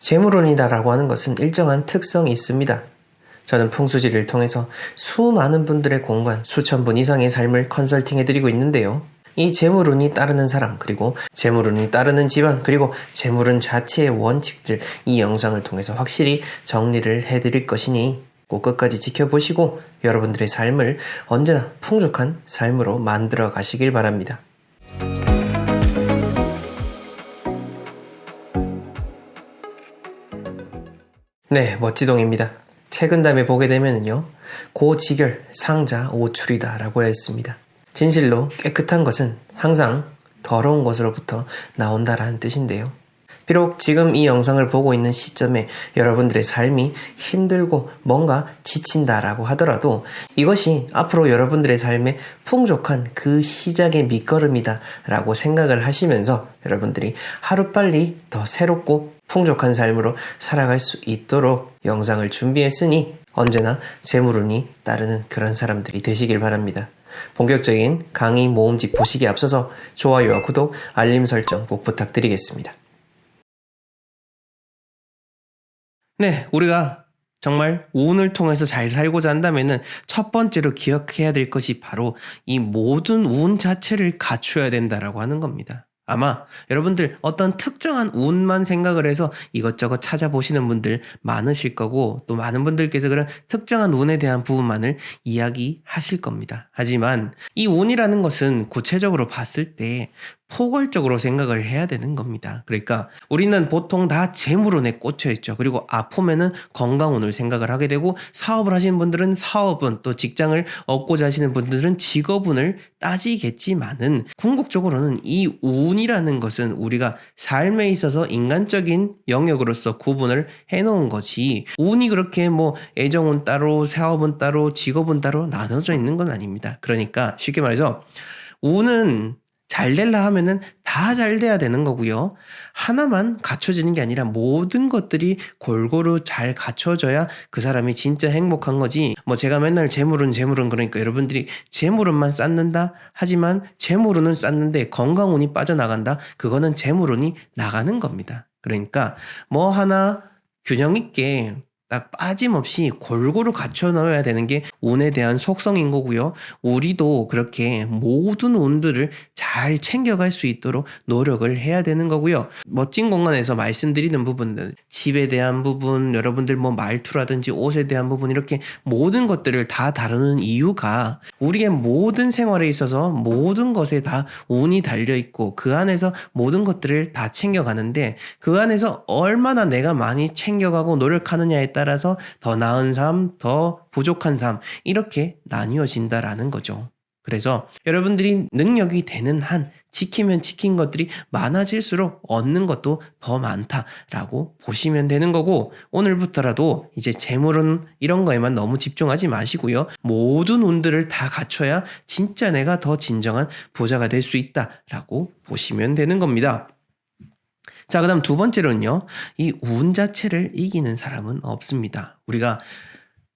재물운이다라고 하는 것은 일정한 특성이 있습니다. 저는 풍수지를 통해서 수많은 분들의 공간, 수천 분 이상의 삶을 컨설팅해드리고 있는데요. 이 재물운이 따르는 사람, 그리고 재물운이 따르는 집안, 그리고 재물운 자체의 원칙들, 이 영상을 통해서 확실히 정리를 해드릴 것이니 꼭 끝까지 지켜보시고 여러분들의 삶을 언제나 풍족한 삶으로 만들어 가시길 바랍니다. 네, 멋지동입니다. 최근 다음에 보게 되면요, 고지결, 상자, 오출이다 라고 했습니다. 진실로 깨끗한 것은 항상 더러운 것으로부터 나온다라는 뜻인데요. 비록 지금 이 영상을 보고 있는 시점에 여러분들의 삶이 힘들고 뭔가 지친다라고 하더라도 이것이 앞으로 여러분들의 삶에 풍족한 그 시작의 밑거름이다 라고 생각을 하시면서 여러분들이 하루빨리 더 새롭고 풍족한 삶으로 살아갈 수 있도록 영상을 준비했으니 언제나 재물운이 따르는 그런 사람들이 되시길 바랍니다. 본격적인 강의 모음집 보시기에 앞서서 좋아요와 구독, 알림 설정 꼭 부탁드리겠습니다. 네, 우리가 정말 운을 통해서 잘 살고자 한다면 첫 번째로 기억해야 될 것이 바로 이 모든 운 자체를 갖추어야 된다라고 하는 겁니다. 아마 여러분들 어떤 특정한 운만 생각을 해서 이것저것 찾아보시는 분들 많으실 거고 또 많은 분들께서 그런 특정한 운에 대한 부분만을 이야기하실 겁니다. 하지만 이 운이라는 것은 구체적으로 봤을 때 포괄적으로 생각을 해야 되는 겁니다. 그러니까 우리는 보통 다 재물운에 꽂혀 있죠. 그리고 아프면은 건강운을 생각을 하게 되고 사업을 하시는 분들은 사업운, 또 직장을 얻고자 하시는 분들은 직업운을 따지겠지만은 궁극적으로는 이 운이라는 것은 우리가 삶에 있어서 인간적인 영역으로서 구분을 해놓은 거지 운이 그렇게 뭐 애정운 따로 사업운 따로 직업운 따로 나눠져 있는 건 아닙니다. 그러니까 쉽게 말해서 운은 잘 될라 하면은 다 잘 돼야 되는 거고요. 하나만 갖춰지는 게 아니라 모든 것들이 골고루 잘 갖춰져야 그 사람이 진짜 행복한 거지. 뭐 제가 맨날 재물운 그러니까 여러분들이 재물운만 쌓는다? 하지만 재물운은 쌓는데 건강운이 빠져나간다? 그거는 재물운이 나가는 겁니다. 그러니까 뭐 하나 균형 있게 딱 빠짐없이 골고루 갖춰 넣어야 되는 게 운에 대한 속성인 거고요. 우리도 그렇게 모든 운들을 잘 챙겨갈 수 있도록 노력을 해야 되는 거고요. 멋진 공간에서 말씀드리는 부분들, 집에 대한 부분, 여러분들 뭐 말투라든지 옷에 대한 부분 이렇게 모든 것들을 다 다루는 이유가 우리의 모든 생활에 있어서 모든 것에 다 운이 달려있고 그 안에서 모든 것들을 다 챙겨가는데 그 안에서 얼마나 내가 많이 챙겨가고 노력하느냐에 따라서 더 나은 삶, 더 부족한 삶 이렇게 나뉘어진다라는 거죠. 그래서 여러분들이 능력이 되는 한 지키면 지킨 것들이 많아질수록 얻는 것도 더 많다라고 보시면 되는 거고 오늘부터라도 이제 재물은 이런 거에만 너무 집중하지 마시고요. 모든 운들을 다 갖춰야 진짜 내가 더 진정한 부자가 될 수 있다라고 보시면 되는 겁니다. 자, 그 다음 두 번째로는요. 이 운 자체를 이기는 사람은 없습니다. 우리가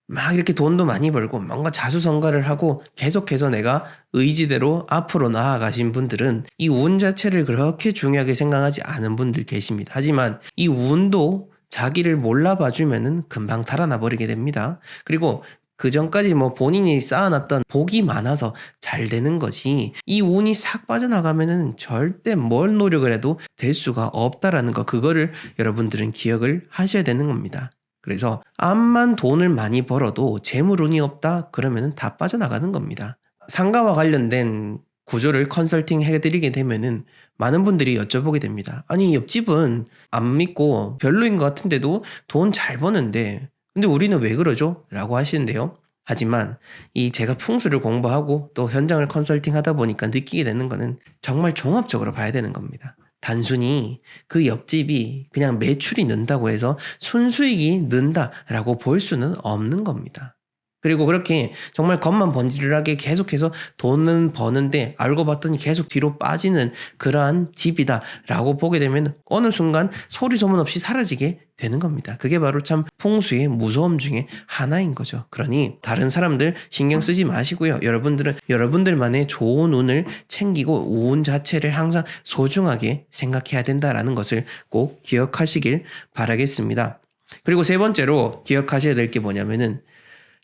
막 이렇게 돈도 많이 벌고 뭔가 자수성가를 하고 계속해서 내가 의지대로 앞으로 나아가신 분들은 이 운 자체를 그렇게 중요하게 생각하지 않은 분들 계십니다. 하지만 이 운도 자기를 몰라봐주면은 금방 달아나 버리게 됩니다. 그리고 그 전까지 뭐 본인이 쌓아놨던 복이 많아서 잘 되는 거지 이 운이 싹 빠져나가면은 절대 뭘 노력을 해도 될 수가 없다라는 거 그거를 여러분들은 기억을 하셔야 되는 겁니다. 그래서 암만 돈을 많이 벌어도 재물운이 없다 그러면은 다 빠져나가는 겁니다. 상가와 관련된 구조를 컨설팅 해드리게 되면은 많은 분들이 여쭤보게 됩니다. 아니 옆집은 안 믿고 별로인 것 같은데도 돈 잘 버는데 근데 우리는 왜 그러죠? 라고 하시는데요. 하지만 이 제가 풍수를 공부하고 또 현장을 컨설팅 하다 보니까 느끼게 되는 거는 정말 종합적으로 봐야 되는 겁니다. 단순히 그 옆집이 그냥 매출이 는다고 해서 순수익이 는다라고 볼 수는 없는 겁니다. 그리고 그렇게 정말 겉만 번지르르하게 계속해서 돈은 버는데 알고 봤더니 계속 뒤로 빠지는 그러한 집이다라고 보게 되면 어느 순간 소리 소문 없이 사라지게 되는 겁니다. 그게 바로 참 풍수의 무서움 중에 하나인 거죠. 그러니 다른 사람들 신경 쓰지 마시고요. 여러분들은 여러분들만의 좋은 운을 챙기고 운 자체를 항상 소중하게 생각해야 된다라는 것을 꼭 기억하시길 바라겠습니다. 그리고 세 번째로 기억하셔야 될 게 뭐냐면은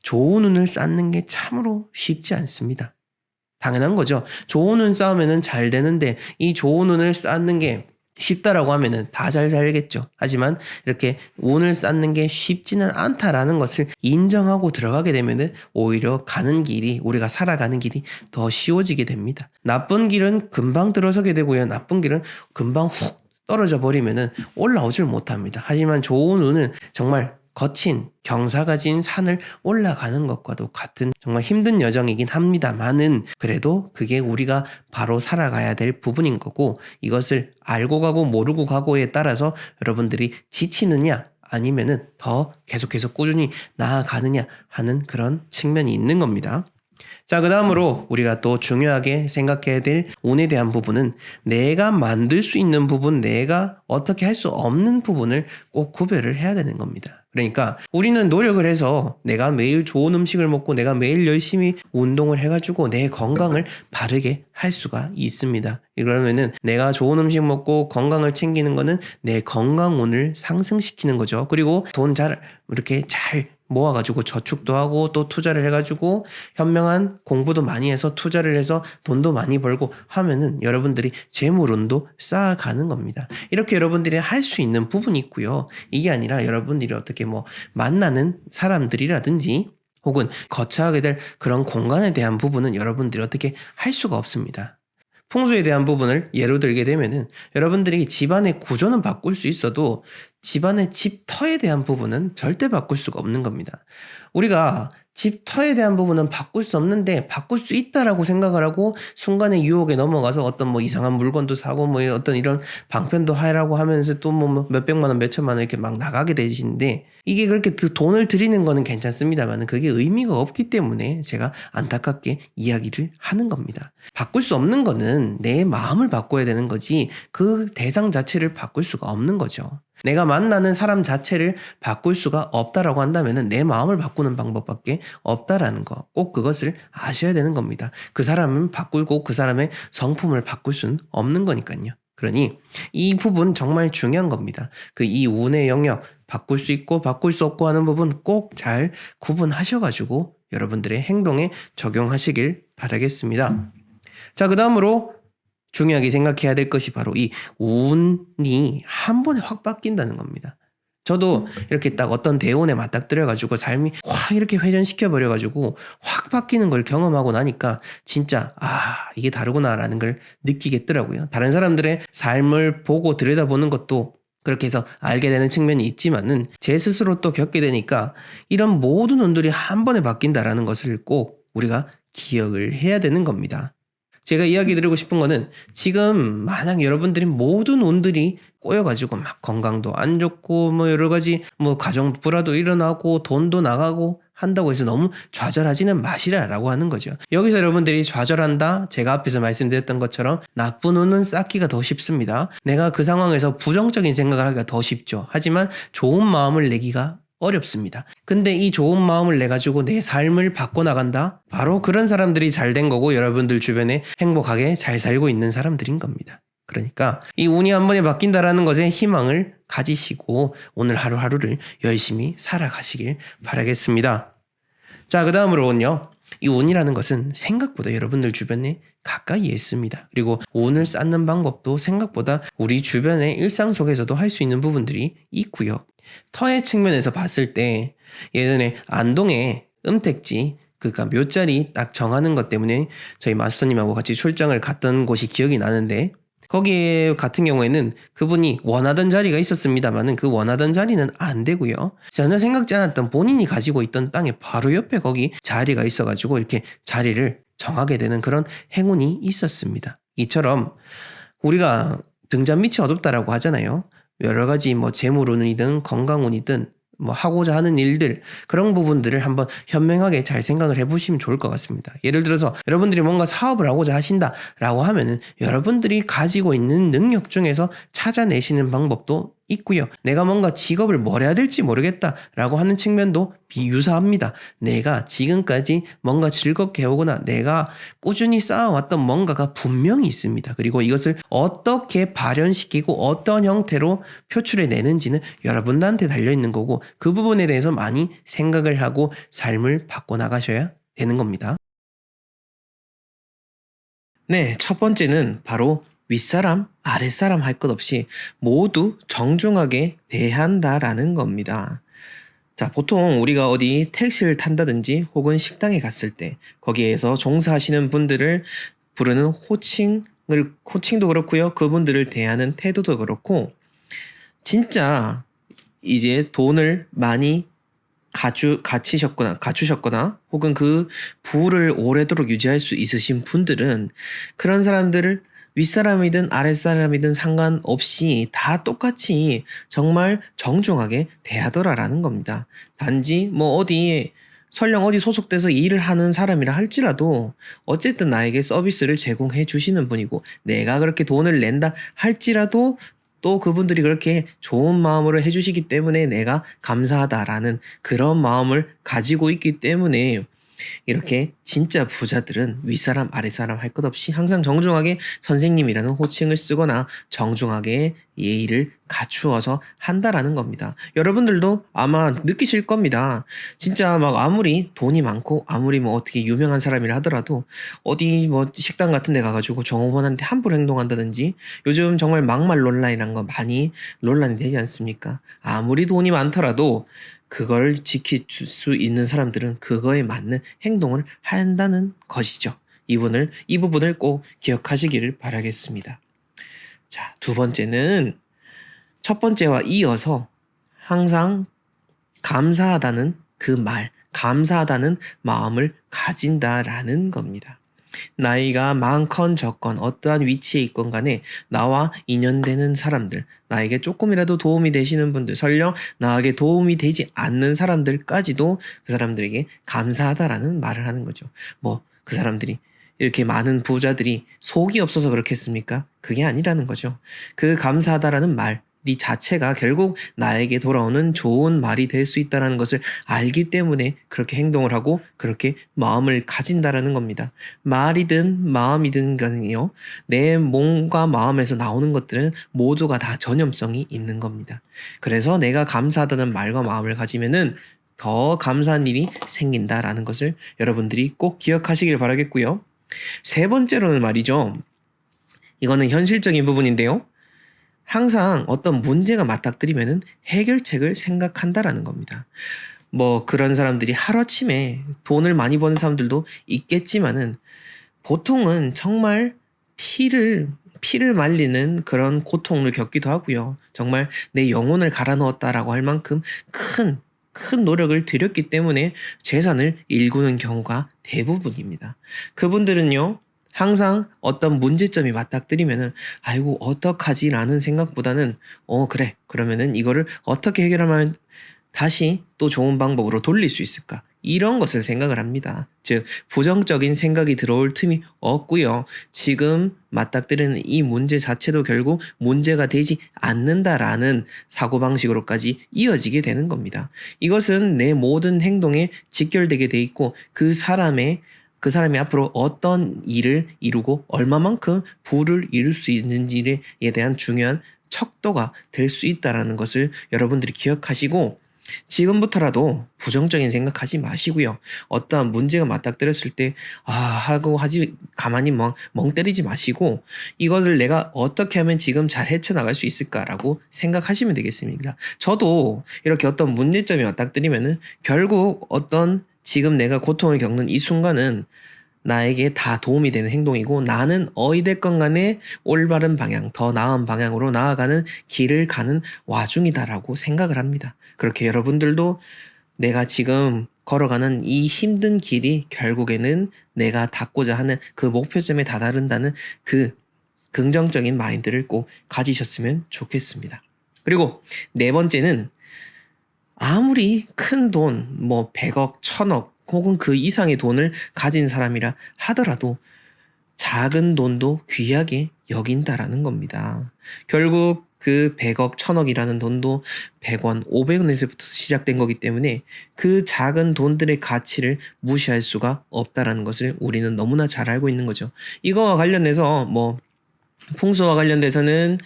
좋은 운을 쌓는 게 참으로 쉽지 않습니다. 당연한 거죠. 좋은 운 쌓으면 잘 되는데 이 좋은 운을 쌓는 게 쉽다라고 하면은 다 잘 살겠죠. 하지만 이렇게 운을 쌓는 게 쉽지는 않다라는 것을 인정하고 들어가게 되면은 오히려 가는 길이, 우리가 살아가는 길이 더 쉬워지게 됩니다. 나쁜 길은 금방 들어서게 되고요. 나쁜 길은 금방 훅 떨어져 버리면은 올라오질 못합니다. 하지만 좋은 운은 정말 거친 경사가 진 산을 올라가는 것과도 같은 정말 힘든 여정이긴 합니다만은 그래도 그게 우리가 바로 살아가야 될 부분인 거고 이것을 알고 가고 모르고 가고에 따라서 여러분들이 지치느냐 아니면은 더 계속해서 꾸준히 나아가느냐 하는 그런 측면이 있는 겁니다. 자, 그 다음으로 우리가 또 중요하게 생각해야 될 운에 대한 부분은 내가 만들 수 있는 부분, 내가 어떻게 할 수 없는 부분을 꼭 구별을 해야 되는 겁니다. 그러니까 우리는 노력을 해서 내가 매일 좋은 음식을 먹고 내가 매일 열심히 운동을 해가지고 내 건강을 바르게 할 수가 있습니다. 그러면은 내가 좋은 음식 먹고 건강을 챙기는 거는 내 건강운을 상승시키는 거죠. 그리고 돈 이렇게 잘 모아가지고 저축도 하고 또 투자를 해가지고 현명한 공부도 많이 해서 투자를 해서 돈도 많이 벌고 하면은 여러분들이 재물운도 쌓아가는 겁니다. 이렇게 여러분들이 할 수 있는 부분이 있고요. 이게 아니라 여러분들이 어떻게 만나는 사람들이라든지 혹은 거처하게 될 그런 공간에 대한 부분은 여러분들이 어떻게 할 수가 없습니다. 풍수에 대한 부분을 예로 들게 되면은 여러분들이 집안의 구조는 바꿀 수 있어도 집안의 집터에 대한 부분은 절대 바꿀 수가 없는 겁니다. 우리가 집터에 대한 부분은 바꿀 수 없는데 바꿀 수 있다라고 생각을 하고 순간의 유혹에 넘어가서 어떤 이상한 물건도 사고 어떤 이런 방편도 하라고 하면서 또 몇백만 원, 몇천만 원 이렇게 막 나가게 되시는데 이게 그렇게 돈을 들이는 거는 괜찮습니다만 그게 의미가 없기 때문에 제가 안타깝게 이야기를 하는 겁니다. 바꿀 수 없는 거는 내 마음을 바꿔야 되는 거지 그 대상 자체를 바꿀 수가 없는 거죠. 내가 만나는 사람 자체를 바꿀 수가 없다라고 한다면 내 마음을 바꾸는 방법밖에 없다라는 거. 꼭 그것을 아셔야 되는 겁니다. 그 사람은 바꾸고 그 사람의 성품을 바꿀 수는 없는 거니까요. 그러니 이 부분 정말 중요한 겁니다. 이 운의 영역 바꿀 수 있고 바꿀 수 없고 하는 부분 꼭 잘 구분하셔가지고 여러분들의 행동에 적용하시길 바라겠습니다. 자, 그 다음으로 중요하게 생각해야 될 것이 바로 이 운이 한 번에 확 바뀐다는 겁니다. 저도 이렇게 딱 어떤 대운에 맞닥뜨려가지고 삶이 확 이렇게 회전시켜버려가지고 확 바뀌는 걸 경험하고 나니까 진짜 이게 다르구나라는 걸 느끼겠더라고요. 다른 사람들의 삶을 보고 들여다보는 것도 그렇게 해서 알게 되는 측면이 있지만은 제 스스로 또 겪게 되니까 이런 모든 운들이 한 번에 바뀐다라는 것을 꼭 우리가 기억을 해야 되는 겁니다. 제가 이야기 드리고 싶은 거는 지금 만약 여러분들이 모든 운들이 꼬여가지고 막 건강도 안 좋고 여러 가지 가정 불화도 일어나고 돈도 나가고 한다고 해서 너무 좌절하지는 마시라라고 하는 거죠. 여기서 여러분들이 좌절한다? 제가 앞에서 말씀드렸던 것처럼 나쁜 운은 쌓기가 더 쉽습니다. 내가 그 상황에서 부정적인 생각을 하기가 더 쉽죠. 하지만 좋은 마음을 내기가 어렵습니다. 근데 이 좋은 마음을 내가지고 내 삶을 바꿔나간다? 바로 그런 사람들이 잘 된 거고 여러분들 주변에 행복하게 잘 살고 있는 사람들인 겁니다. 그러니까 이 운이 한 번에 바뀐다라는 것에 희망을 가지시고 오늘 하루하루를 열심히 살아가시길 바라겠습니다. 자, 그 다음으로는요. 이 운이라는 것은 생각보다 여러분들 주변에 가까이에 있습니다. 그리고 운을 쌓는 방법도 생각보다 우리 주변의 일상 속에서도 할 수 있는 부분들이 있고요. 터의 측면에서 봤을 때 예전에 안동에 음택지 그러니까 묘자리 딱 정하는 것 때문에 저희 마스터님하고 같이 출장을 갔던 곳이 기억이 나는데 거기에 같은 경우에는 그분이 원하던 자리가 있었습니다만은 그 원하던 자리는 안 되고요. 전혀 생각지 않았던 본인이 가지고 있던 땅에 바로 옆에 거기 자리가 있어가지고 이렇게 자리를 정하게 되는 그런 행운이 있었습니다. 이처럼 우리가 등잔 밑이 어둡다라고 하잖아요. 여러 가지 재물운이든 건강운이든 뭐 하고자 하는 일들, 그런 부분들을 한번 현명하게 잘 생각을 해보시면 좋을 것 같습니다. 예를 들어서 여러분들이 뭔가 사업을 하고자 하신다라고 하면은 여러분들이 가지고 있는 능력 중에서 찾아내시는 방법도 있고요. 내가 뭔가 직업을 뭘 해야 될지 모르겠다라고 하는 측면도 비유사합니다. 내가 지금까지 뭔가 즐겁게 해오거나 내가 꾸준히 쌓아왔던 뭔가가 분명히 있습니다. 그리고 이것을 어떻게 발현시키고 어떤 형태로 표출해 내는지는 여러분들한테 달려있는 거고, 그 부분에 대해서 많이 생각을 하고 삶을 바꿔나가셔야 되는 겁니다. 네, 첫 번째는 바로 윗사람, 아랫사람 할 것 없이 모두 정중하게 대한다라는 겁니다. 자, 보통 우리가 어디 택시를 탄다든지 혹은 식당에 갔을 때 거기에서 종사하시는 분들을 부르는 호칭도 그렇고요. 그분들을 대하는 태도도 그렇고, 진짜 이제 돈을 많이 갖추셨거나 혹은 그 부를 오래도록 유지할 수 있으신 분들은 그런 사람들을 윗사람이든 아랫사람이든 상관없이 다 똑같이 정말 정중하게 대하더라라는 겁니다. 단지 뭐 어디에 설령 어디 소속돼서 일을 하는 사람이라 할지라도 어쨌든 나에게 서비스를 제공해 주시는 분이고, 내가 그렇게 돈을 낸다 할지라도 또 그분들이 그렇게 좋은 마음으로 해주시기 때문에 내가 감사하다라는 그런 마음을 가지고 있기 때문에, 이렇게 진짜 부자들은 윗사람 아랫사람 할 것 없이 항상 정중하게 선생님이라는 호칭을 쓰거나 정중하게 예의를 갖추어서 한다라는 겁니다. 여러분들도 아마 느끼실 겁니다. 진짜 막 아무리 돈이 많고 아무리 뭐 어떻게 유명한 사람이라 하더라도 어디 뭐 식당 같은 데 가가지고 종업원한테 함부로 행동한다든지, 요즘 정말 막말 논란이란 거 많이 논란이 되지 않습니까? 아무리 돈이 많더라도 그걸 지킬 수 있는 사람들은 그거에 맞는 행동을 한다는 것이죠. 이 부분을 꼭 기억하시기를 바라겠습니다. 자, 두 번째는 첫 번째와 이어서 항상 감사하다는 감사하다는 마음을 가진다라는 겁니다. 나이가 많건 적건 어떠한 위치에 있건 간에 나와 인연되는 사람들, 나에게 조금이라도 도움이 되시는 분들, 설령 나에게 도움이 되지 않는 사람들까지도 그 사람들에게 감사하다라는 말을 하는 거죠. 뭐 그 사람들이 이렇게 많은 부자들이 속이 없어서 그렇겠습니까? 그게 아니라는 거죠. 그 감사하다라는 말 이 자체가 결국 나에게 돌아오는 좋은 말이 될 수 있다는 것을 알기 때문에 그렇게 행동을 하고 그렇게 마음을 가진다라는 겁니다. 말이든 마음이든 간에요, 내 몸과 마음에서 나오는 것들은 모두가 다 전염성이 있는 겁니다. 그래서 내가 감사하다는 말과 마음을 가지면은 더 감사한 일이 생긴다라는 것을 여러분들이 꼭 기억하시길 바라겠고요. 세 번째로는 말이죠. 이거는 현실적인 부분인데요. 항상 어떤 문제가 맞닥뜨리면은 해결책을 생각한다라는 겁니다. 뭐 그런 사람들이 하루아침에 돈을 많이 버는 사람들도 있겠지만은 보통은 정말 피를 말리는 그런 고통을 겪기도 하고요. 정말 내 영혼을 갈아 넣었다라고 할 만큼 큰 노력을 들였기 때문에 재산을 일구는 경우가 대부분입니다. 그분들은요, 항상 어떤 문제점이 맞닥뜨리면은 아이고 어떡하지라는 생각보다는 그래, 그러면은 이거를 어떻게 해결하면 다시 또 좋은 방법으로 돌릴 수 있을까, 이런 것을 생각을 합니다. 즉 부정적인 생각이 들어올 틈이 없고요. 지금 맞닥뜨리는 이 문제 자체도 결국 문제가 되지 않는다라는 사고방식으로까지 이어지게 되는 겁니다. 이것은 내 모든 행동에 직결되게 돼 있고, 그 사람이 앞으로 어떤 일을 이루고 얼마만큼 부를 이룰 수 있는지에 대한 중요한 척도가 될 수 있다는 것을 여러분들이 기억하시고, 지금부터라도 부정적인 생각하지 마시고요. 어떠한 문제가 맞닥뜨렸을 때 가만히 멍 때리지 마시고, 이것을 내가 어떻게 하면 지금 잘 헤쳐나갈 수 있을까라고 생각하시면 되겠습니다. 저도 이렇게 어떤 문제점이 맞닥뜨리면은 결국 어떤 지금 내가 고통을 겪는 이 순간은 나에게 다 도움이 되는 행동이고, 나는 어이됐건 간에 올바른 방향, 더 나은 방향으로 나아가는 길을 가는 와중이다라고 생각을 합니다. 그렇게 여러분들도 내가 지금 걸어가는 이 힘든 길이 결국에는 내가 닿고자 하는 그 목표점에 다다른다는 그 긍정적인 마인드를 꼭 가지셨으면 좋겠습니다. 그리고 네 번째는 아무리 큰 돈, 뭐 100억, 1000억 혹은 그 이상의 돈을 가진 사람이라 하더라도 작은 돈도 귀하게 여긴다라는 겁니다. 결국 그 100억, 1000억이라는 돈도 100원, 500원에서부터 시작된 거기 때문에 그 작은 돈들의 가치를 무시할 수가 없다라는 것을 우리는 너무나 잘 알고 있는 거죠. 이거와 관련해서 뭐 풍수와 관련돼서는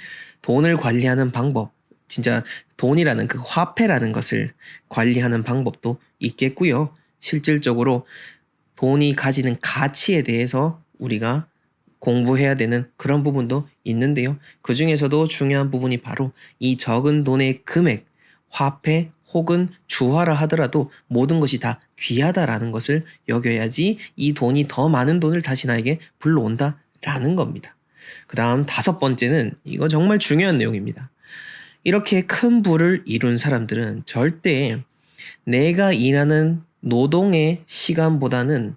돈을 관리하는 방법, 진짜 돈이라는 그 화폐라는 것을 관리하는 방법도 있겠고요. 실질적으로 돈이 가지는 가치에 대해서 우리가 공부해야 되는 그런 부분도 있는데요. 그 중에서도 중요한 부분이 바로 이 적은 돈의 금액, 화폐 혹은 주화라 하더라도 모든 것이 다 귀하다라는 것을 여겨야지 이 돈이 더 많은 돈을 다시 나에게 불러온다라는 겁니다. 그 다음 5번째는 이거 정말 중요한 내용입니다. 이렇게 큰 부를 이룬 사람들은 절대 내가 일하는 노동의 시간보다는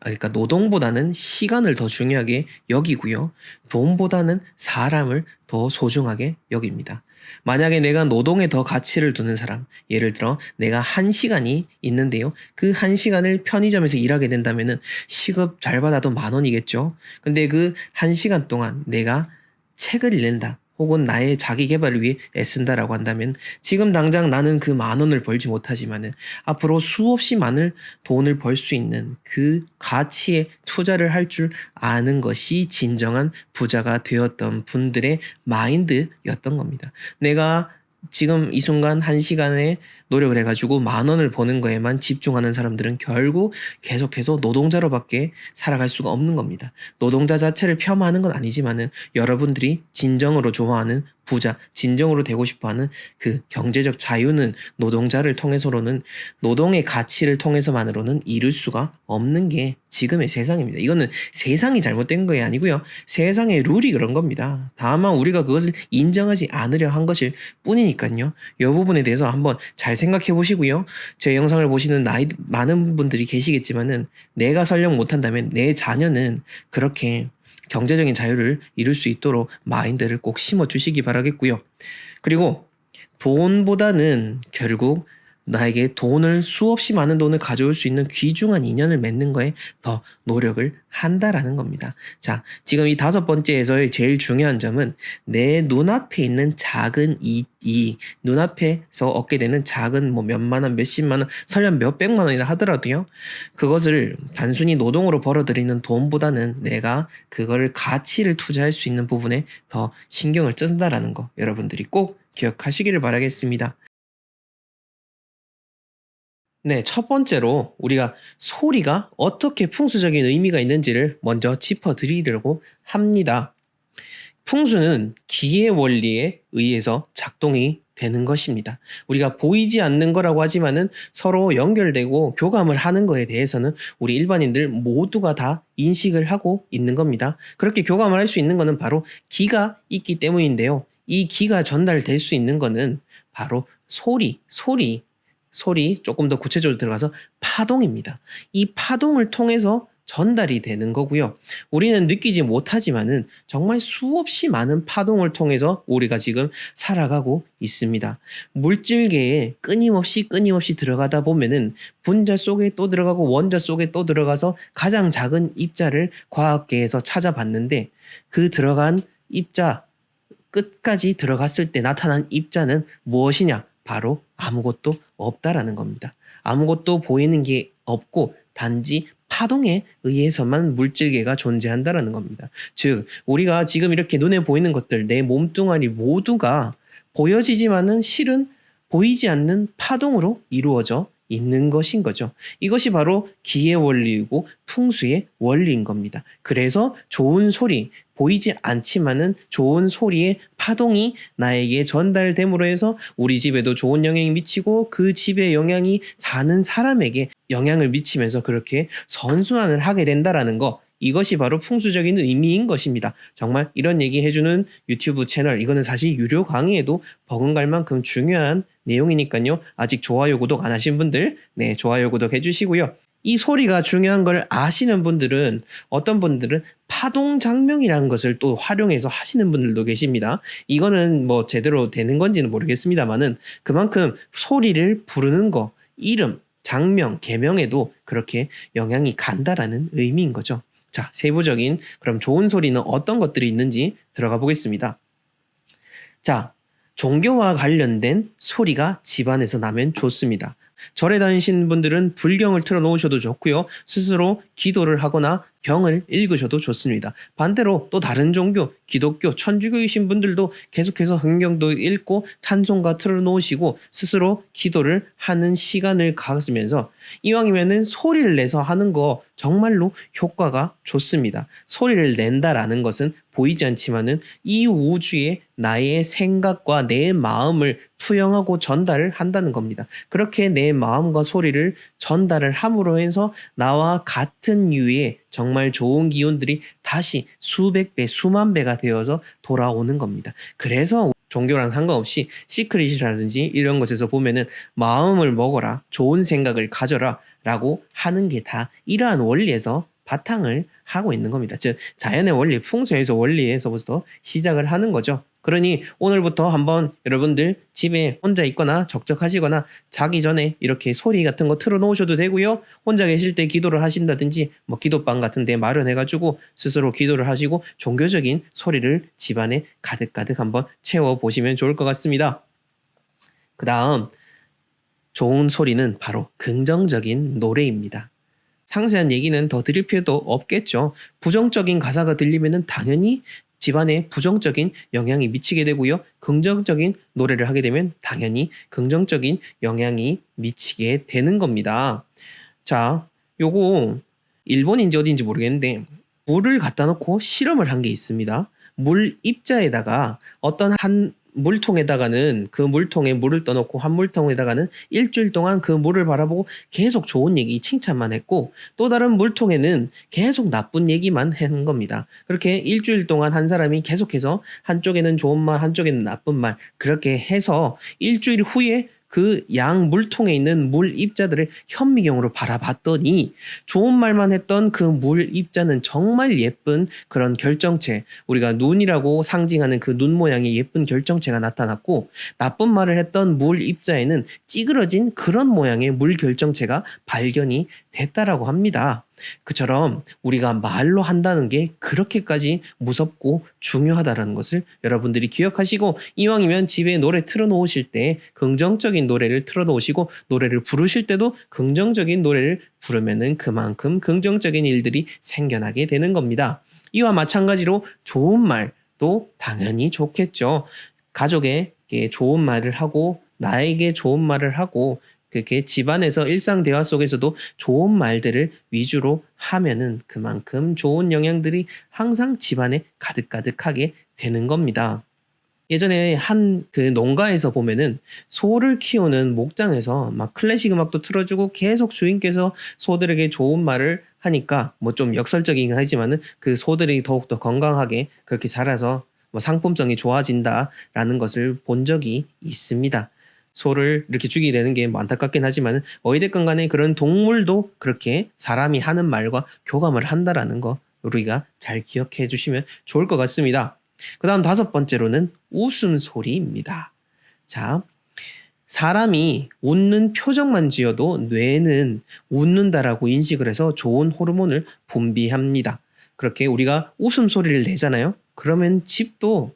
그러니까 노동보다는 시간을 더 중요하게 여기고요. 돈보다는 사람을 더 소중하게 여깁니다. 만약에 내가 노동에 더 가치를 두는 사람, 예를 들어 내가 1시간이 있는데요. 그 1시간을 편의점에서 일하게 된다면은 시급 잘 받아도 10,000원이겠죠. 근데 그 1시간 동안 내가 책을 읽는다. 혹은 나의 자기 개발을 위해 애쓴다라고 한다면 지금 당장 나는 그 10,000원을 벌지 못하지만은 앞으로 수없이 많은 돈을 벌 수 있는 그 가치에 투자를 할 줄 아는 것이 진정한 부자가 되었던 분들의 마인드였던 겁니다. 내가 지금 이 순간 1시간에 노력을 해가지고 10,000원을 버는 거에만 집중하는 사람들은 결국 계속해서 노동자로밖에 살아갈 수가 없는 겁니다. 노동자 자체를 폄하하는 건 아니지만은 여러분들이 진정으로 좋아하는 부자, 진정으로 되고 싶어하는 그 경제적 자유는 노동자를 통해서로는 노동의 가치를 통해서만으로는 이룰 수가 없는 게 지금의 세상입니다. 이거는 세상이 잘못된 게 아니고요. 세상의 룰이 그런 겁니다. 다만 우리가 그것을 인정하지 않으려 한 것일 뿐이니까요. 이 부분에 대해서 한번 잘 생각해 보시고요. 제 영상을 보시는 많은 분들이 계시겠지만은 내가 설령 못한다면 내 자녀는 그렇게 경제적인 자유를 이룰 수 있도록 마인드를 꼭 심어 주시기 바라겠고요. 그리고 돈보다는 결국 나에게 돈을 수없이 많은 돈을 가져올 수 있는 귀중한 인연을 맺는 거에 더 노력을 한다라는 겁니다. 자, 지금 이 5번째에서의 제일 중요한 점은 내 눈앞에 있는 작은 이 눈앞에서 얻게 되는 작은 뭐 몇만 원, 몇십만 원, 설령 몇백만 원이라 하더라도요. 그것을 단순히 노동으로 벌어들이는 돈보다는 내가 그거를 가치를 투자할 수 있는 부분에 더 신경을 쓴다라는 거 여러분들이 꼭 기억하시기를 바라겠습니다. 네, 첫 번째로 우리가 소리가 어떻게 풍수적인 의미가 있는지를 먼저 짚어드리려고 합니다. 풍수는 기의 원리에 의해서 작동이 되는 것입니다. 우리가 보이지 않는 거라고 하지만은 서로 연결되고 교감을 하는 거에 대해서는 우리 일반인들 모두가 다 인식을 하고 있는 겁니다. 그렇게 교감을 할 수 있는 거는 바로 기가 있기 때문인데요. 이 기가 전달될 수 있는 거는 바로 소리 조금 더 구체적으로 들어가서 파동입니다. 이 파동을 통해서 전달이 되는 거고요. 우리는 느끼지 못하지만은 정말 수없이 많은 파동을 통해서 우리가 지금 살아가고 있습니다. 물질계에 끊임없이 들어가다 보면은 분자 속에 또 들어가고 원자 속에 또 들어가서 가장 작은 입자를 과학계에서 찾아봤는데 그 들어간 입자 끝까지 들어갔을 때 나타난 입자는 무엇이냐? 바로 아무것도 없다라는 겁니다. 아무것도 보이는 게 없고 단지 파동에 의해서만 물질계가 존재한다라는 겁니다. 즉 우리가 지금 이렇게 눈에 보이는 것들 내 몸뚱아리 모두가 보여지지만은 실은 보이지 않는 파동으로 이루어져 있는 것인 거죠. 이것이 바로 기의 원리이고 풍수의 원리인 겁니다. 그래서 좋은 소리, 보이지 않지만은 좋은 소리의 파동이 나에게 전달됨으로 해서 우리 집에도 좋은 영향이 미치고 그 집의 영향이 사는 사람에게 영향을 미치면서 그렇게 선순환을 하게 된다라는 거. 이것이 바로 풍수적인 의미인 것입니다. 정말 이런 얘기 해주는 유튜브 채널, 이거는 사실 유료 강의에도 버금갈 만큼 중요한 내용이니까요. 아직 좋아요, 구독 안 하신 분들, 네, 좋아요, 구독 해주시고요. 이 소리가 중요한 걸 아시는 분들은 어떤 분들은 파동 장명이라는 것을 또 활용해서 하시는 분들도 계십니다. 이거는 뭐 제대로 되는 건지는 모르겠습니다만은 그만큼 소리를 부르는 거, 이름, 장명, 계명에도 그렇게 영향이 간다라는 의미인 거죠. 자, 세부적인 그럼 좋은 소리는 어떤 것들이 있는지 들어가 보겠습니다. 자, 종교와 관련된 소리가 집안에서 나면 좋습니다. 절에 다니시는 분들은 불경을 틀어놓으셔도 좋고요. 스스로 기도를 하거나 경을 읽으셔도 좋습니다. 반대로 또 다른 종교, 기독교, 천주교이신 분들도 계속해서 성경도 읽고 찬송가 틀어놓으시고 스스로 기도를 하는 시간을 가지면서 이왕이면은 소리를 내서 하는 거 정말로 효과가 좋습니다. 소리를 낸다라는 것은 보이지 않지만은 이 우주에 나의 생각과 내 마음을 투영하고 전달을 한다는 겁니다. 그렇게 내 마음과 소리를 전달을 함으로 해서 나와 같은 유의 정말 좋은 기운들이 다시 수백 배, 수만 배가 되어서 돌아오는 겁니다. 그래서 종교랑 상관없이 시크릿이라든지 이런 것에서 보면은 마음을 먹어라, 좋은 생각을 가져라 라고 하는 게 다 이러한 원리에서 바탕을 하고 있는 겁니다. 즉 자연의 원리, 풍수에서 원리에서부터 시작을 하는 거죠. 그러니 오늘부터 한번 여러분들 집에 혼자 있거나 적적하시거나 자기 전에 이렇게 소리 같은 거 틀어놓으셔도 되고요. 혼자 계실 때 기도를 하신다든지 뭐 기도방 같은 데 마련해가지고 스스로 기도를 하시고 종교적인 소리를 집안에 가득가득 한번 채워보시면 좋을 것 같습니다. 그 다음 좋은 소리는 바로 긍정적인 노래입니다. 상세한 얘기는 더 드릴 필요도 없겠죠. 부정적인 가사가 들리면 당연히 집안에 부정적인 영향이 미치게 되고요. 긍정적인 노래를 하게 되면 당연히 긍정적인 영향이 미치게 되는 겁니다. 자, 요거 일본인지 어딘지 모르겠는데 물을 갖다 놓고 실험을 한 게 있습니다. 물 입자에다가 어떤 한 물통에다가는 그 물통에 물을 떠놓고 한 물통에다가는 일주일 동안 그 물을 바라보고 계속 좋은 얘기, 칭찬만 했고 또 다른 물통에는 계속 나쁜 얘기만 한 겁니다. 그렇게 일주일 동안 한 사람이 계속해서 한쪽에는 좋은 말, 한쪽에는 나쁜 말 그렇게 해서 일주일 후에 그 양 물통에 있는 물 입자들을 현미경으로 바라봤더니 좋은 말만 했던 그 물 입자는 정말 예쁜 그런 결정체, 우리가 눈이라고 상징하는 그 눈 모양의 예쁜 결정체가 나타났고 나쁜 말을 했던 물 입자에는 찌그러진 그런 모양의 물 결정체가 발견이 됐다라고 합니다. 그처럼 우리가 말로 한다는 게 그렇게까지 무섭고 중요하다는 것을 여러분들이 기억하시고 이왕이면 집에 노래 틀어놓으실 때 긍정적인 노래를 틀어놓으시고 노래를 부르실 때도 긍정적인 노래를 부르면은 그만큼 긍정적인 일들이 생겨나게 되는 겁니다. 이와 마찬가지로 좋은 말도 당연히 좋겠죠. 가족에게 좋은 말을 하고 나에게 좋은 말을 하고 그렇게 집안에서 일상 대화 속에서도 좋은 말들을 위주로 하면은 그만큼 좋은 영향들이 항상 집안에 가득가득하게 되는 겁니다. 예전에 한 그 농가에서 보면은 소를 키우는 목장에서 막 클래식 음악도 틀어주고 계속 주인께서 소들에게 좋은 말을 하니까 뭐 좀 역설적이긴 하지만은 그 소들이 더욱더 건강하게 그렇게 자라서 뭐 상품성이 좋아진다라는 것을 본 적이 있습니다. 소를 이렇게 죽이게 되는 게 뭐 안타깝긴 하지만 어찌됐건 간에 그런 동물도 그렇게 사람이 하는 말과 교감을 한다라는 거 우리가 잘 기억해 주시면 좋을 것 같습니다. 그 다음 다섯 번째로는 웃음소리입니다. 자, 사람이 웃는 표정만 지어도 뇌는 웃는다라고 인식을 해서 좋은 호르몬을 분비합니다. 그렇게 우리가 웃음소리를 내잖아요. 그러면 집도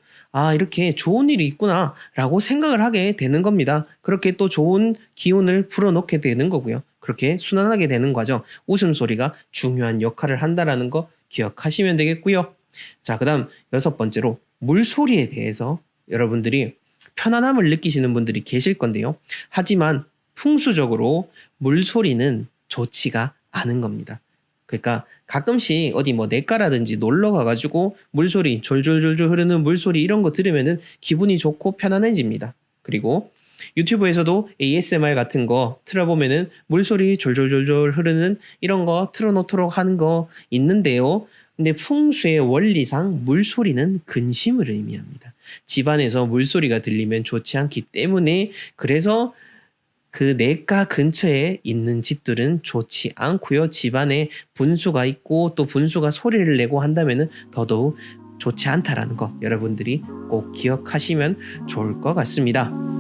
이렇게 좋은 일이 있구나 라고 생각을 하게 되는 겁니다. 그렇게 또 좋은 기운을 불어넣게 되는 거고요. 그렇게 순환하게 되는 과정, 웃음소리가 중요한 역할을 한다라는 거 기억하시면 되겠고요. 자, 그 다음 여섯 번째로 물소리에 대해서 여러분들이 편안함을 느끼시는 분들이 계실 건데요. 하지만 풍수적으로 물소리는 좋지가 않은 겁니다. 그러니까 가끔씩 어디 뭐 냇가라든지 놀러 가가지고 물소리, 졸졸졸졸 흐르는 물소리 이런 거 들으면은 기분이 좋고 편안해집니다. 그리고 유튜브에서도 ASMR 같은 거 틀어보면은 물소리 졸졸졸졸 흐르는 이런 거 틀어놓도록 하는 거 있는데요. 근데 풍수의 원리상 물소리는 근심을 의미합니다. 집안에서 물소리가 들리면 좋지 않기 때문에 그래서 그 내과 근처에 있는 집들은 좋지 않고요. 집안에 분수가 있고 또 분수가 소리를 내고 한다면은 더더욱 좋지 않다라는 거 여러분들이 꼭 기억하시면 좋을 것 같습니다.